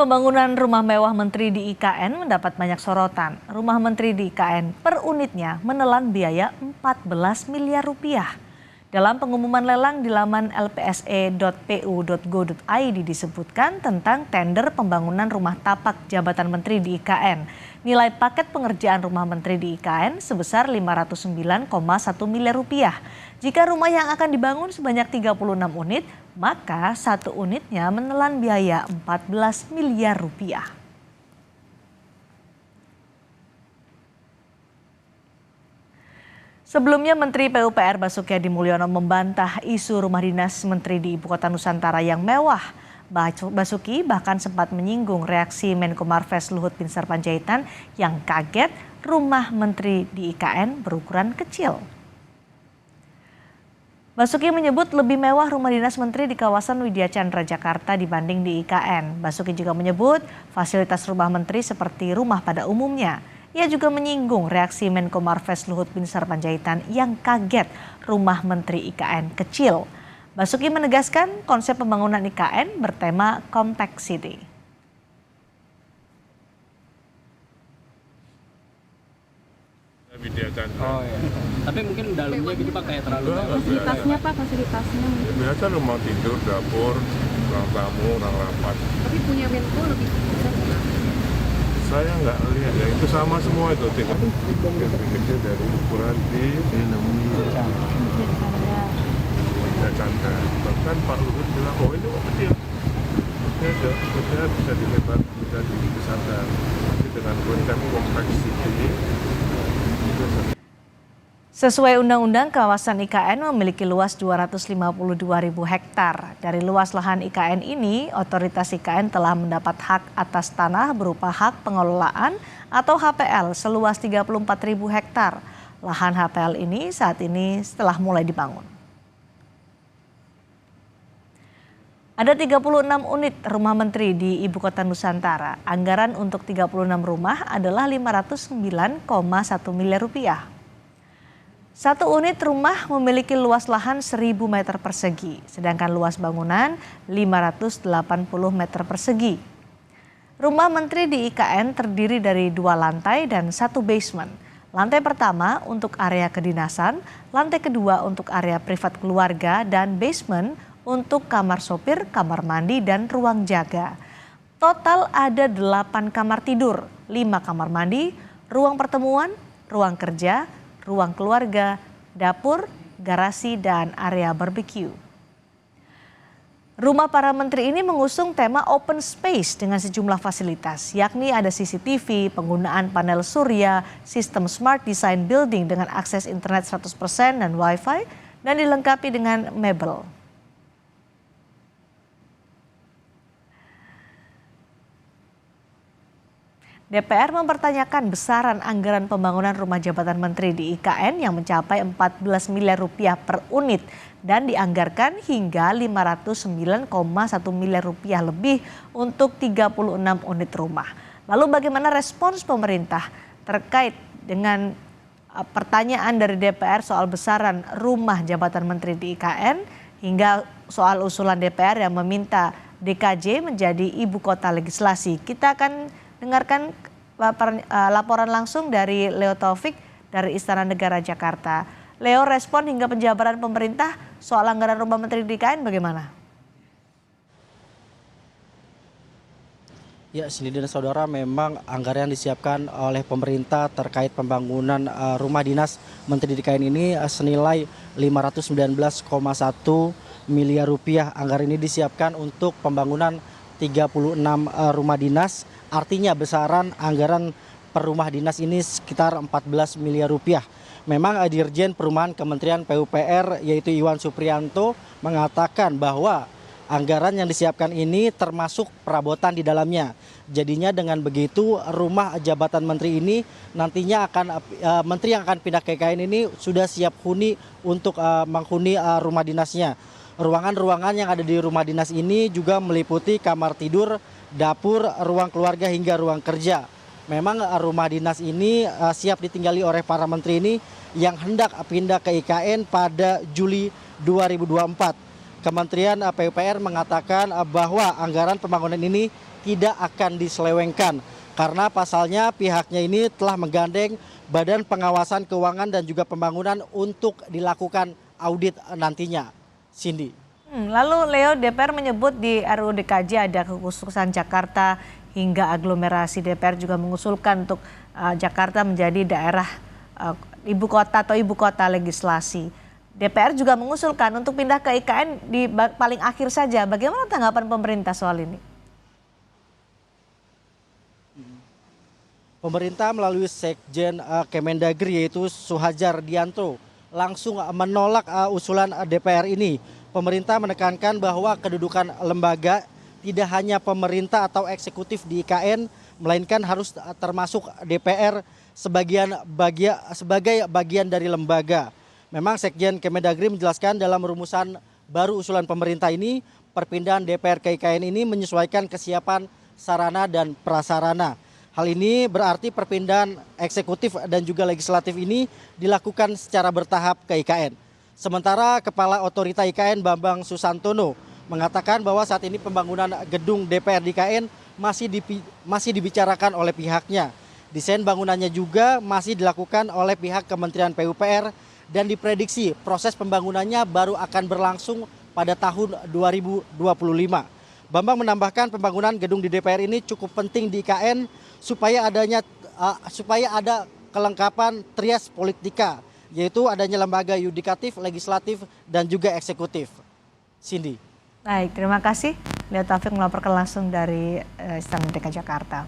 Pembangunan rumah mewah Menteri di IKN mendapat banyak sorotan. Rumah Menteri di IKN per unitnya menelan biaya 14 miliar rupiah. Dalam pengumuman lelang di laman lpse.pu.go.id disebutkan tentang tender pembangunan rumah tapak jabatan Menteri di IKN. Nilai paket pengerjaan rumah Menteri di IKN sebesar 509,1 miliar rupiah. Jika rumah yang akan dibangun sebanyak 36 unit, maka satu unitnya menelan biaya 14 miliar rupiah. Sebelumnya Menteri PUPR Basuki Hadimulyono membantah isu rumah dinas Menteri di Ibu Kota Nusantara yang mewah. Basuki bahkan sempat menyinggung reaksi Menko Marves Luhut Binsar Panjaitan yang kaget rumah Menteri di IKN berukuran kecil. Basuki menyebut lebih mewah rumah dinas Menteri di kawasan Widya Chandra Jakarta dibanding di IKN. Basuki juga menyebut fasilitas rumah Menteri seperti rumah pada umumnya. Ia juga menyinggung reaksi Menko Marves Luhut Binsar Panjaitan yang kaget rumah Menteri IKN kecil. Basuki menegaskan konsep pembangunan IKN bertema Compact City. Oh iya. Tapi mungkin dalamnya gitu Pak kayak terlalu fasilitasnya Pak, fasilitasnya biasa rumah tidur, dapur, ruang tamu, ruang rapat. tapi punya Menko lebih besar. Saya nggak lihat ya, itu sama semua itu tinggal lebih kecil dari ukuran di namanya Chandra. Bahkan Pak Luhut bilang, oh ini kok kecil. Maksudnya bisa dilebar, bisa dibesarkan. Tapi dengan konsep compact city. Sesuai undang-undang, kawasan IKN memiliki luas 252.000 hektar. Dari luas lahan IKN ini, otoritas IKN telah mendapat hak atas tanah berupa hak pengelolaan atau HPL seluas 34.000 hektar. Lahan HPL ini saat ini setelah mulai dibangun. Ada 36 unit rumah menteri di Ibu Kota Nusantara. Anggaran untuk 36 rumah adalah 509,1 miliar rupiah. Satu unit rumah memiliki luas lahan 1.000 meter persegi, sedangkan luas bangunan 580 meter persegi. Rumah menteri di IKN terdiri dari 2 lantai dan 1 basement. Lantai pertama untuk area kedinasan, lantai kedua untuk area privat keluarga, dan basement untuk kamar sopir, kamar mandi, dan ruang jaga. Total ada 8 kamar tidur, 5 kamar mandi, ruang pertemuan, ruang kerja, ruang keluarga, dapur, garasi, dan area barbeque. Rumah para menteri ini mengusung tema open space dengan sejumlah fasilitas, yakni ada CCTV, penggunaan panel surya, sistem smart design building dengan akses internet 100% dan wifi, dan dilengkapi dengan mebel. DPR mempertanyakan besaran anggaran pembangunan rumah jabatan menteri di IKN yang mencapai 14 miliar rupiah per unit dan dianggarkan hingga 509,1 miliar rupiah lebih untuk 36 unit rumah. Lalu bagaimana respons pemerintah terkait dengan pertanyaan dari DPR soal besaran rumah jabatan menteri di IKN hingga soal usulan DPR yang meminta DKJ menjadi ibu kota legislasi? Kita akan dengarkan laporan langsung dari Leo Taufik dari Istana Negara Jakarta. Leo, respon hingga penjabaran pemerintah soal anggaran rumah menteri di IKN bagaimana? Ya, Cindy dan saudara, memang anggaran yang disiapkan oleh pemerintah terkait pembangunan rumah dinas menteri di IKN ini senilai 519,1 miliar rupiah. Anggaran ini disiapkan untuk pembangunan 36 rumah dinas, artinya besaran anggaran per rumah dinas ini sekitar 14 miliar rupiah. Memang Dirjen Perumahan Kementerian PUPR yaitu Iwan Suprianto mengatakan bahwa anggaran yang disiapkan ini termasuk perabotan di dalamnya. Jadinya dengan begitu rumah jabatan menteri ini nantinya akan menteri yang akan pindah ke IKN ini sudah siap huni untuk menghuni rumah dinasnya. Ruangan-ruangan yang ada di rumah dinas ini juga meliputi kamar tidur, dapur, ruang keluarga hingga ruang kerja. Memang rumah dinas ini siap ditinggali oleh para menteri ini yang hendak pindah ke IKN pada Juli 2024. Kementerian PUPR mengatakan bahwa anggaran pembangunan ini tidak akan diselewengkan karena pasalnya pihaknya ini telah menggandeng Badan Pengawasan Keuangan dan juga Pembangunan untuk dilakukan audit nantinya. Cindy. Lalu Leo, DPR menyebut di RUU DKJ ada kekhususan Jakarta hingga aglomerasi. DPR juga mengusulkan untuk Jakarta menjadi daerah ibu kota atau ibu kota legislasi. DPR juga mengusulkan untuk pindah ke IKN di paling akhir saja. Bagaimana tanggapan pemerintah soal ini? Pemerintah melalui Sekjen Kemendagri yaitu Suhadjar Dianto langsung menolak usulan DPR ini. Pemerintah menekankan bahwa kedudukan lembaga tidak hanya pemerintah atau eksekutif di IKN, melainkan harus termasuk DPR sebagai bagian dari lembaga. Memang Sekjen Kemendagri menjelaskan dalam rumusan baru usulan pemerintah ini, perpindahan DPR ke IKN ini menyesuaikan kesiapan sarana dan prasarana. Hal ini berarti perpindahan eksekutif dan juga legislatif ini dilakukan secara bertahap ke IKN. Sementara Kepala Otorita IKN Bambang Susantono mengatakan bahwa saat ini pembangunan gedung DPR di IKN masih dibicarakan oleh pihaknya. Desain bangunannya juga masih dilakukan oleh pihak Kementerian PUPR dan diprediksi proses pembangunannya baru akan berlangsung pada tahun 2025. Bambang menambahkan pembangunan gedung di DPR ini cukup penting di IKN supaya ada kelengkapan trias politika, yaitu adanya lembaga yudikatif, legislatif, dan juga eksekutif. Cindy. Baik, terima kasih. Leo Taufik melaporkan langsung dari Istana Merdeka Jakarta.